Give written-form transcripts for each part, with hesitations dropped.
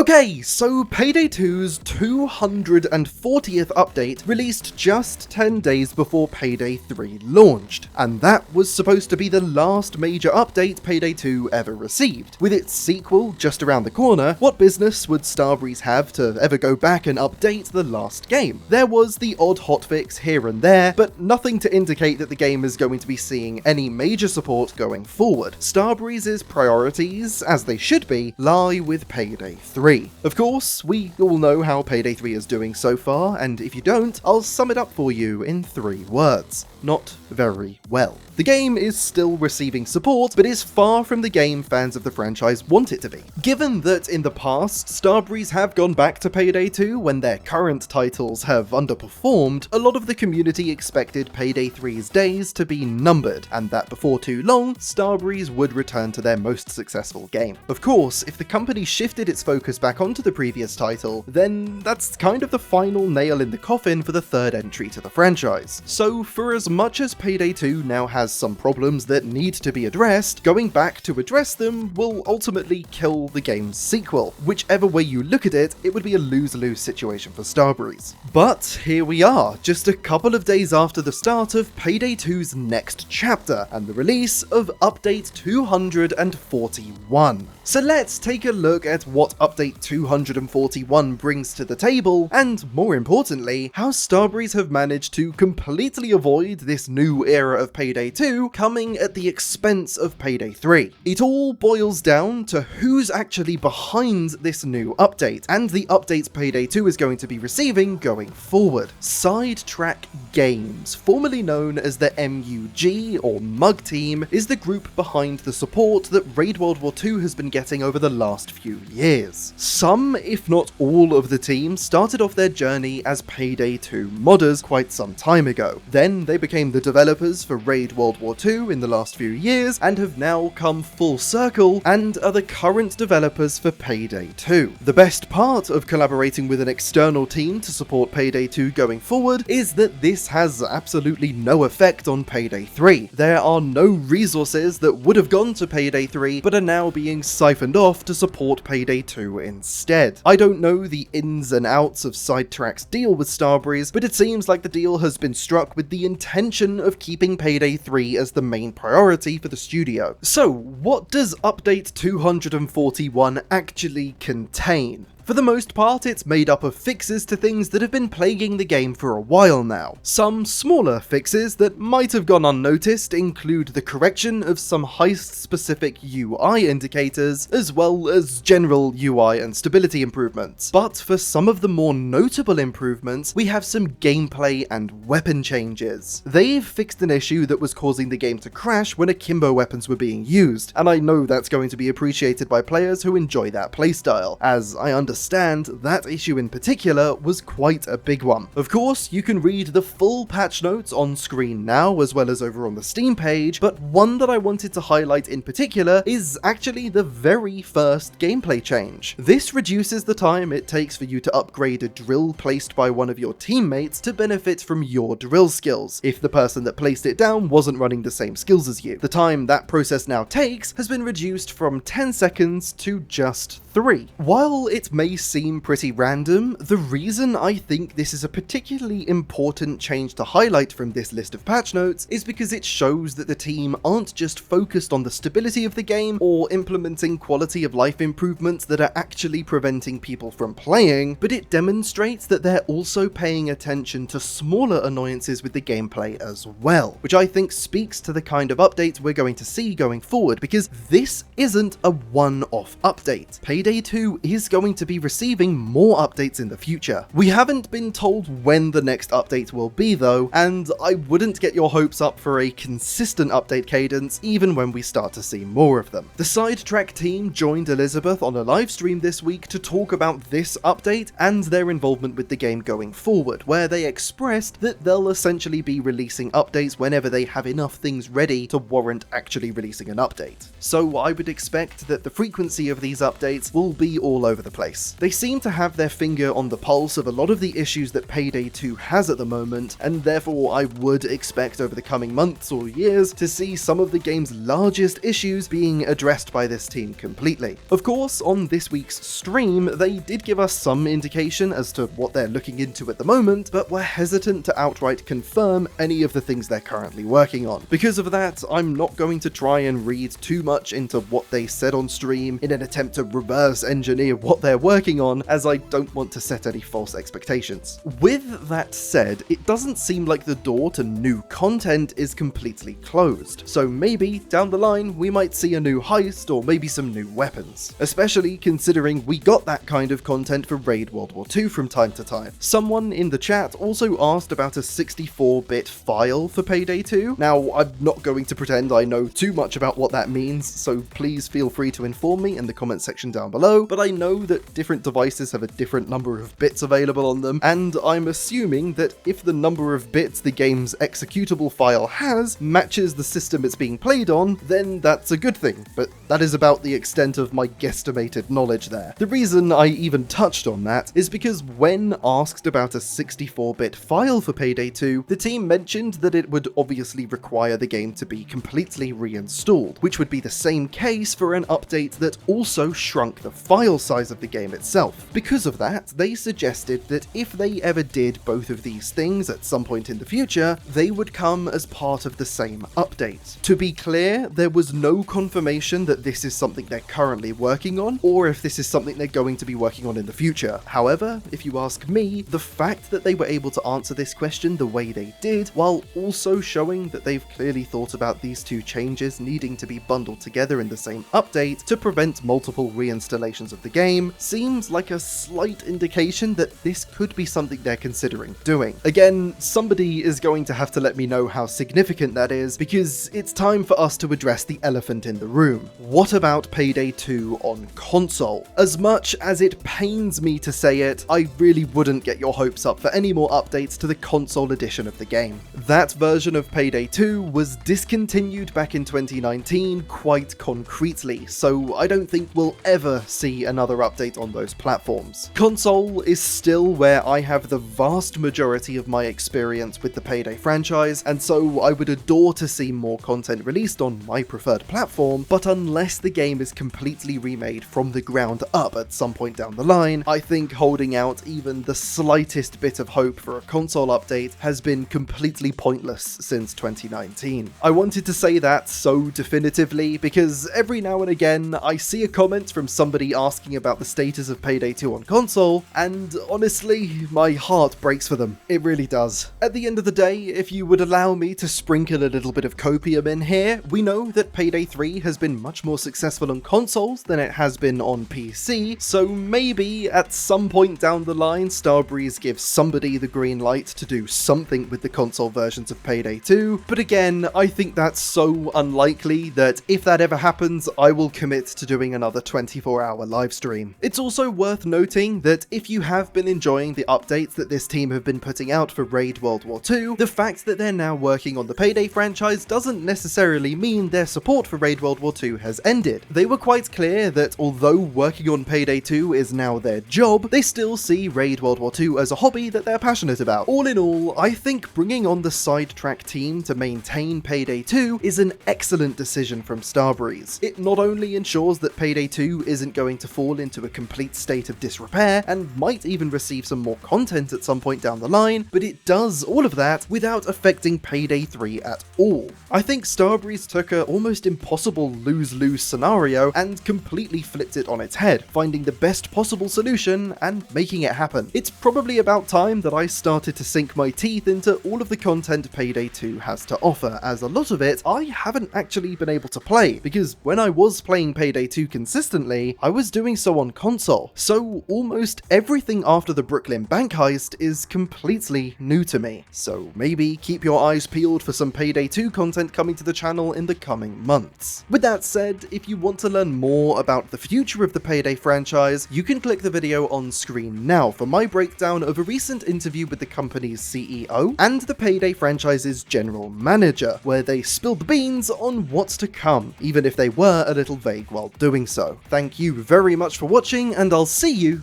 Okay, so Payday 2's 240th update released just 10 days before Payday 3 launched, and that was supposed to be the last major update Payday 2 ever received. With its sequel just around the corner, what business would Starbreeze have to ever go back and update the last game? There was the odd hotfix here and there, but nothing to indicate that the game is going to be seeing any major support going forward. Starbreeze's priorities, as they should be, lie with Payday 3. Of course, we all know how Payday 3 is doing so far, and if you don't, I'll sum it up for you in 3 words. Not very well. The game is still receiving support, but is far from the game fans of the franchise want it to be. Given that in the past, Starbreeze have gone back to Payday 2 when their current titles have underperformed, a lot of the community expected Payday 3's days to be numbered, and that before too long, Starbreeze would return to their most successful game. Of course, if the company shifted its focus back onto the previous title, then that's kind of the final nail in the coffin for the third entry to the franchise. So for as much as Payday 2 now has some problems that need to be addressed, going back to address them will ultimately kill the game's sequel. Whichever way you look at it, it would be a lose-lose situation for Starbreeze. But here we are, just a couple of days after the start of Payday 2's next chapter, and the release of Update 241. So let's take a look at what Update 241 brings to the table, and more importantly, how Starbreeze have managed to completely avoid this new era of Payday 2 coming at the expense of Payday 3. It all boils down to who's actually behind this new update, and the updates Payday 2 is going to be receiving going forward. Sidetrack Games, formerly known as the M.U.G or M.U.G team, is the group behind the support that Raid World War II has been getting over the last few years. Some, if not all of the team, started off their journey as Payday 2 modders quite some time ago. Then they became the developers for Raid World War II in the last few years, and have now come full circle and are the current developers for Payday 2. The best part of collaborating with an external team to support Payday 2 going forward is that this has absolutely no effect on Payday 3. There are no resources that would have gone to Payday 3 but are now being siphoned off to support Payday 2 instead. I don't know the ins and outs of Sidetrack's deal with Starbreeze, but it seems like the deal has been struck with the intention of keeping Payday 3 as the main priority for the studio. So, what does Update 241 actually contain? For the most part, it's made up of fixes to things that have been plaguing the game for a while now. Some smaller fixes that might have gone unnoticed include the correction of some heist-specific UI indicators, as well as general UI and stability improvements. But for some of the more notable improvements, we have some gameplay and weapon changes. They've fixed an issue that was causing the game to crash when Akimbo weapons were being used, and I know that's going to be appreciated by players who enjoy that playstyle, as I understand that issue in particular was quite a big one. Of course, you can read the full patch notes on screen now as well as over on the Steam page, but one that I wanted to highlight in particular is actually the very first gameplay change. This reduces the time it takes for you to upgrade a drill placed by one of your teammates to benefit from your drill skills, if the person that placed it down wasn't running the same skills as you. The time that process now takes has been reduced from 10 seconds to just 3. While it may seem pretty random, the reason I think this is a particularly important change to highlight from this list of patch notes is because it shows that the team aren't just focused on the stability of the game or implementing quality of life improvements that are actually preventing people from playing, but it demonstrates that they're also paying attention to smaller annoyances with the gameplay as well, which I think speaks to the kind of updates we're going to see going forward, because this isn't a one-off update. Payday 2 is going to be receiving more updates in the future. We haven't been told when the next update will be though, and I wouldn't get your hopes up for a consistent update cadence even when we start to see more of them. The Sidetrack team joined Elizabeth on a livestream this week to talk about this update and their involvement with the game going forward, where they expressed that they'll essentially be releasing updates whenever they have enough things ready to warrant actually releasing an update. So I would expect that the frequency of these updates will be all over the place. weeks. They seem to have their finger on the pulse of a lot of the issues that Payday 2 has at the moment, and therefore I would expect over the coming months or years to see some of the game's largest issues being addressed by this team completely. Of course, on this week's stream, they did give us some indication as to what they're looking into at the moment, but were hesitant to outright confirm any of the things they're currently working on. Because of that, I'm not going to try and read too much into what they said on stream in an attempt to reverse engineer what they're working on, as I don't want to set any false expectations. With that said, it doesn't seem like the door to new content is completely closed, so maybe down the line we might see a new heist or maybe some new weapons, especially considering we got that kind of content for Raid World War II from time to time. Someone in the chat also asked about a 64-bit file for Payday 2. Now, I'm not going to pretend I know too much about what that means, so please feel free to inform me in the comment section down below, but I know that different devices have a different number of bits available on them, and I'm assuming that if the number of bits the game's executable file has matches the system it's being played on, then that's a good thing, but that is about the extent of my guesstimated knowledge there. The reason I even touched on that is because when asked about a 64-bit file for Payday 2, the team mentioned that it would obviously require the game to be completely reinstalled, which would be the same case for an update that also shrunk the file size of the game itself. Because of that, they suggested that if they ever did both of these things at some point in the future, they would come as part of the same update. To be clear, there was no confirmation that this is something they're currently working on, or if this is something they're going to be working on in the future. However, if you ask me, the fact that they were able to answer this question the way they did, while also showing that they've clearly thought about these two changes needing to be bundled together in the same update to prevent multiple reinstallations of the game, seems like a slight indication that this could be something they're considering doing. Again, somebody is going to have to let me know how significant that is, because it's time for us to address the elephant in the room. What about Payday 2 on console? As much as it pains me to say it, I really wouldn't get your hopes up for any more updates to the console edition of the game. That version of Payday 2 was discontinued back in 2019 quite concretely, so I don't think we'll ever see another update on those platforms. Console is still where I have the vast majority of my experience with the Payday franchise, and so I would adore to see more content released on my preferred platform, but unless the game is completely remade from the ground up at some point down the line, I think holding out even the slightest bit of hope for a console update has been completely pointless since 2019. I wanted to say that so definitively because every now and again I see a comment from somebody asking about the status of Payday 2 on console, and honestly, my heart breaks for them. It really does. At the end of the day, if you would allow me to sprinkle a little bit of copium in here, we know that Payday 3 has been much more successful on consoles than it has been on PC, so maybe at some point down the line Starbreeze gives somebody the green light to do something with the console versions of Payday 2, but again, I think that's so unlikely that if that ever happens, I will commit to doing another 24-hour livestream. It's also worth noting that if you have been enjoying the updates that this team have been putting out for Raid World War II, the fact that they're now working on the Payday franchise doesn't necessarily mean their support for Raid World War II has ended. They were quite clear that although working on Payday 2 is now their job, they still see Raid World War II as a hobby that they're passionate about. All in all, I think bringing on the Sidetrack team to maintain Payday 2 is an excellent decision from Starbreeze. It not only ensures that Payday 2 isn't going to fall into a complete state of disrepair and might even receive some more content at some point down the line, but it does all of that without affecting Payday 3 at all. I think Starbreeze took a almost impossible lose-lose scenario and completely flipped it on its head, finding the best possible solution and making it happen. It's probably about time that I started to sink my teeth into all of the content Payday 2 has to offer, as a lot of it I haven't actually been able to play, because when I was playing Payday 2 consistently, I was doing so on console, so almost everything after the Brooklyn Bank heist is completely new to me. So maybe keep your eyes peeled for some Payday 2 content coming to the channel in the coming months. With that said, if you want to learn more about the future of the Payday franchise, you can click the video on screen now for my breakdown of a recent interview with the company's CEO and the Payday franchise's general manager, where they spilled the beans on what's to come, even if they were a little vague while doing so. Thank you very much for watching, and I'll see you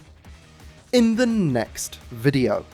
in the next video.